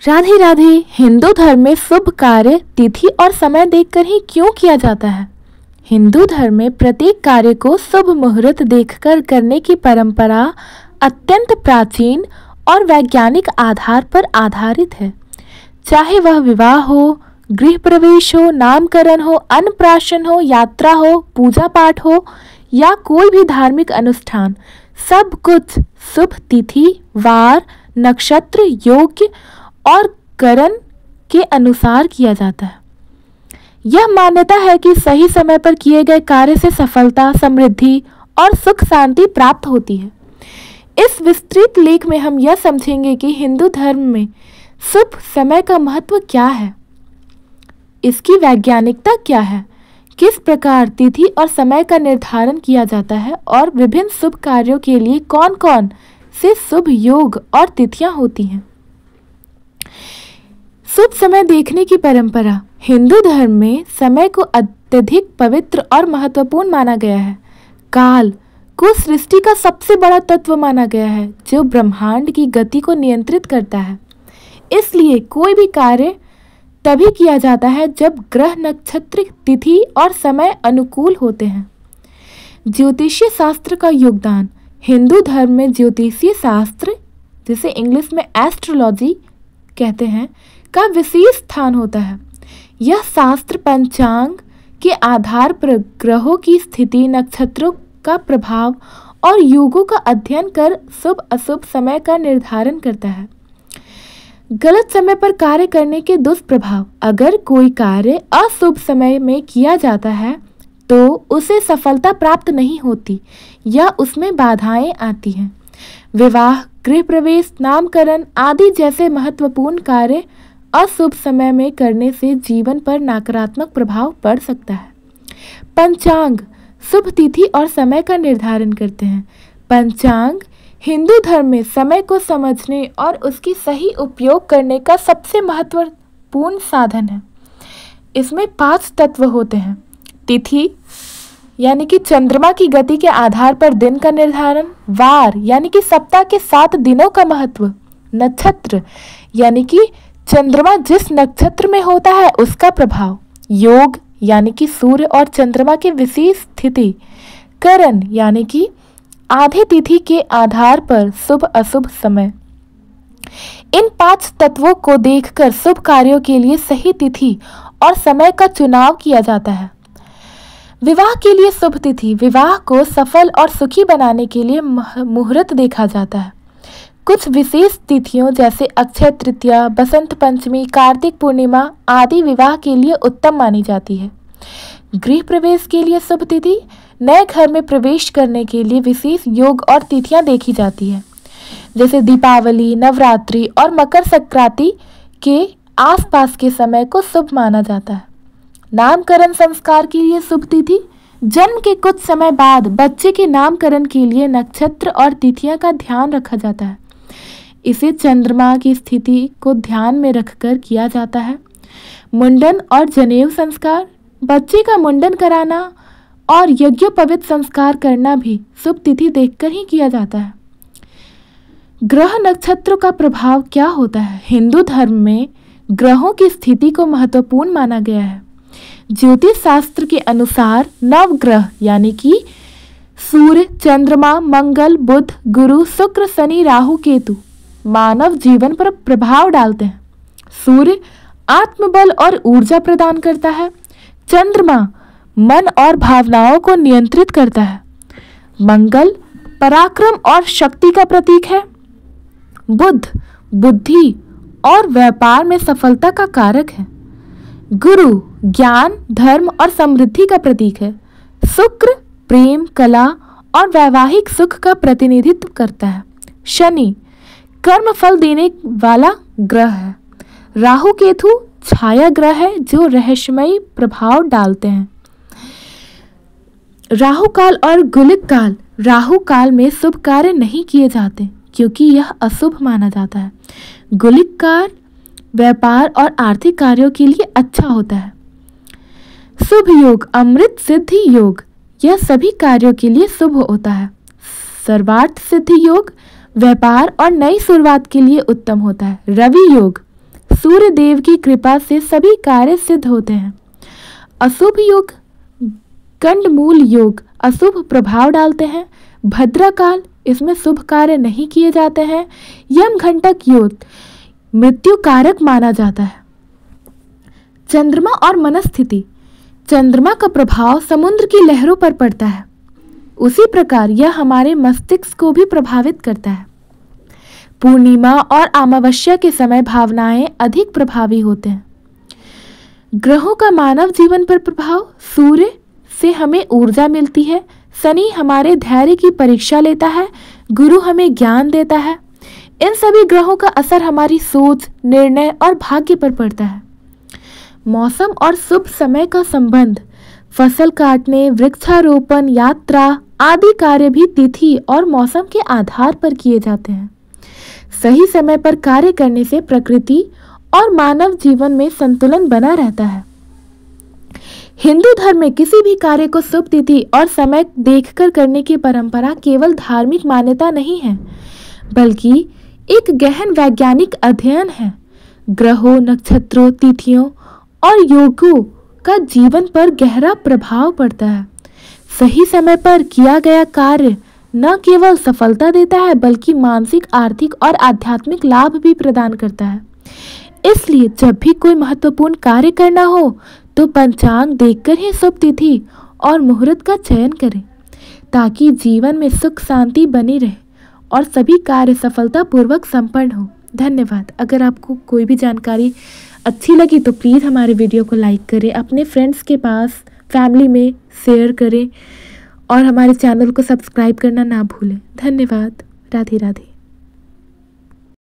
राधे राधे। हिंदू धर्म में शुभ कार्य तिथि और समय देखकर ही क्यों किया जाता है? हिंदू धर्म में प्रत्येक कार्य को शुभ मुहूर्त देखकर करने की परंपरा अत्यंत प्राचीन और वैज्ञानिक आधार पर आधारित है। चाहे वह विवाह हो, गृह प्रवेश हो, नामकरण हो, अन्नप्राशन हो, यात्रा हो, पूजा पाठ हो या कोई भी धार्मिक अनुष्ठान, सब कुछ शुभ तिथि, वार, नक्षत्र, योग्य और करण के अनुसार किया जाता है। यह मान्यता है कि सही समय पर किए गए कार्य से सफलता, समृद्धि और सुख शांति प्राप्त होती है। इस विस्तृत लेख में हम यह समझेंगे कि हिंदू धर्म में शुभ समय का महत्व क्या है, इसकी वैज्ञानिकता क्या है, किस प्रकार तिथि और समय का निर्धारण किया जाता है और विभिन्न शुभ कार्यों के लिए कौन कौन से शुभ योग और तिथियां होती हैं। शुभ समय देखने की परंपरा। हिंदू धर्म में समय को अत्यधिक पवित्र और महत्वपूर्ण माना गया है। काल को सृष्टि का सबसे बड़ा तत्व माना गया है जो ब्रह्मांड की गति को नियंत्रित करता है। इसलिए कोई भी कार्य तभी किया जाता है जब ग्रह, नक्षत्र, तिथि और समय अनुकूल होते हैं। ज्योतिषीय शास्त्र का योगदान। हिंदू धर्म में ज्योतिषीय शास्त्र, जिसे इंग्लिश में एस्ट्रोलॉजी कहते हैं, का विशेष स्थान होता है। यह शास्त्र पंचांग के आधार पर ग्रहों की स्थिति, नक्षत्रों का प्रभाव और योगों का अध्ययन कर शुभ अशुभ समय का निर्धारण करता है। गलत समय पर कार्य करने के दुष्प्रभाव। अगर कोई कार्य अशुभ समय में किया जाता है तो उसे सफलता प्राप्त नहीं होती या उसमें बाधाएं आती हैं। विवाह, गृह प्रवेश, नामकरण आदि जैसे महत्वपूर्ण कार्य अशुभ समय में करने से जीवन पर नकारात्मक प्रभाव पड़ सकता है। पंचांग शुभ तिथि और समय का निर्धारण करते हैं। पंचांग हिंदू धर्म में समय को समझने और उसकी सही उपयोग करने का सबसे महत्वपूर्ण साधन है। इसमें 5 तत्व होते हैं। तिथि यानी कि चंद्रमा की गति के आधार पर दिन का निर्धारण। वार यानी कि सप्ताह के 7 दिनों का महत्व। नक्षत्र यानी कि चंद्रमा जिस नक्षत्र में होता है उसका प्रभाव। योग यानी कि सूर्य और चंद्रमा के विशेष स्थिति। करण यानी कि आधी तिथि के आधार पर शुभ अशुभ समय। इन 5 तत्वों को देखकर शुभ कार्यों के लिए सही तिथि और समय का चुनाव किया जाता है। विवाह के लिए शुभ तिथि। विवाह को सफल और सुखी बनाने के लिए मुहूर्त देखा जाता है। कुछ विशेष तिथियों जैसे अक्षय तृतीया, बसंत पंचमी, कार्तिक पूर्णिमा आदि विवाह के लिए उत्तम मानी जाती है। गृह प्रवेश के लिए शुभ तिथि। नए घर में प्रवेश करने के लिए विशेष योग और तिथियां देखी जाती है, जैसे दीपावली, नवरात्रि और मकर संक्रांति के आसपास के समय को शुभ माना जाता है। नामकरण संस्कार के लिए शुभ तिथि। जन्म के कुछ समय बाद बच्चे के नामकरण के लिए नक्षत्र और तिथियां का ध्यान रखा जाता है। इसे चंद्रमा की स्थिति को ध्यान में रखकर किया जाता है। मुंडन और जनेऊ संस्कार। बच्चे का मुंडन कराना और यज्ञोपवीत संस्कार करना भी शुभ तिथि देखकर ही किया जाता है। ग्रह नक्षत्रों का प्रभाव क्या होता है? हिंदू धर्म में ग्रहों की स्थिति को महत्वपूर्ण माना गया है। ज्योतिष शास्त्र के अनुसार नवग्रह यानी कि सूर्य, चंद्रमा, मंगल, बुध, गुरु, शुक्र, शनि, राहु, केतु मानव जीवन पर प्रभाव डालते हैं। सूर्य आत्मबल और ऊर्जा प्रदान करता है। चंद्रमा मन और भावनाओं को नियंत्रित करता है। मंगल पराक्रम और शक्ति का प्रतीक है। बुध बुद्धि और व्यापार में सफलता का कारक है। गुरु ज्ञान, धर्म और समृद्धि का प्रतीक है। शुक्र प्रेम, कला और वैवाहिक सुख का प्रतिनिधित्व करता है। शनि कर्म फल देने वाला ग्रह है। राहु केतु छाया ग्रह है जो रहस्यमयी प्रभाव डालते हैं। राहु काल और गुलिक काल। राहु काल में शुभ कार्य नहीं किए जाते क्योंकि यह अशुभ माना जाता है। गुलिक काल व्यापार और आर्थिक कार्यों के लिए अच्छा होता है। शुभ योग अमृत सिद्धि योग, यह सभी कार्यों के लिए शुभ होता है। सर्वार्थ सिद्धि योग व्यापार और नई शुरुआत के लिए उत्तम होता है। रवि योग सूर्य देव की कृपा से सभी कार्य सिद्ध होते हैं। अशुभ योग कंडमूल योग अशुभ प्रभाव डालते हैं। भद्रकाल इसमें शुभ कार्य नहीं किए जाते हैं। यमघंटक योग मृत्यु कारक माना जाता है। चंद्रमा और मनस्थिति, चंद्रमा का प्रभाव समुद्र की लहरों पर पड़ता है, उसी प्रकार यह हमारे मस्तिष्क को भी प्रभावित करता है। पूर्णिमा और अमावस्या के समय भावनाएं अधिक प्रभावी होते हैं। ग्रहों का मानव जीवन पर प्रभाव, सूर्य से हमें ऊर्जा मिलती है, शनि हमारे धैर्य की परीक्षा लेता है, गुरु हमें ज्ञान देता है। इन सभी ग्रहों का असर हमारी सोच, निर्णय और भाग्य पर पड़ता है। मौसम और शुभ समय का संबंध, फसल काटने, वृक्षारोपण, यात्रा आदि कार्य भी तिथि और मौसम के आधार पर किए जाते हैं। सही समय पर कार्य करने से प्रकृति और मानव जीवन में संतुलन बना रहता है। हिंदू धर्म में किसी भी कार्य को शुभ तिथि और समय देखकर करने की परंपरा केवल धार्मिक मान्यता नहीं है, बल्कि एक गहन वैज्ञानिक अध्ययन है। ग्रहों, नक्षत्रों, तिथियों और योगों का जीवन पर गहरा प्रभाव पड़ता है। सही समय पर किया गया कार्य न केवल सफलता देता है, बल्कि मानसिक, आर्थिक और आध्यात्मिक लाभ भी प्रदान करता है। इसलिए जब भी कोई महत्वपूर्ण कार्य करना हो तो पंचांग देखकर ही शुभ तिथि और मुहूर्त का चयन करें, ताकि जीवन में सुख शांति बनी रहे और सभी कार्य सफलतापूर्वक संपन्न हो। धन्यवाद। अगर आपको कोई भी जानकारी अच्छी लगी तो प्लीज़ हमारे वीडियो को लाइक करें, अपने फ्रेंड्स के पास, फैमिली में शेयर करें और हमारे चैनल को सब्सक्राइब करना ना भूलें। धन्यवाद। राधे राधे।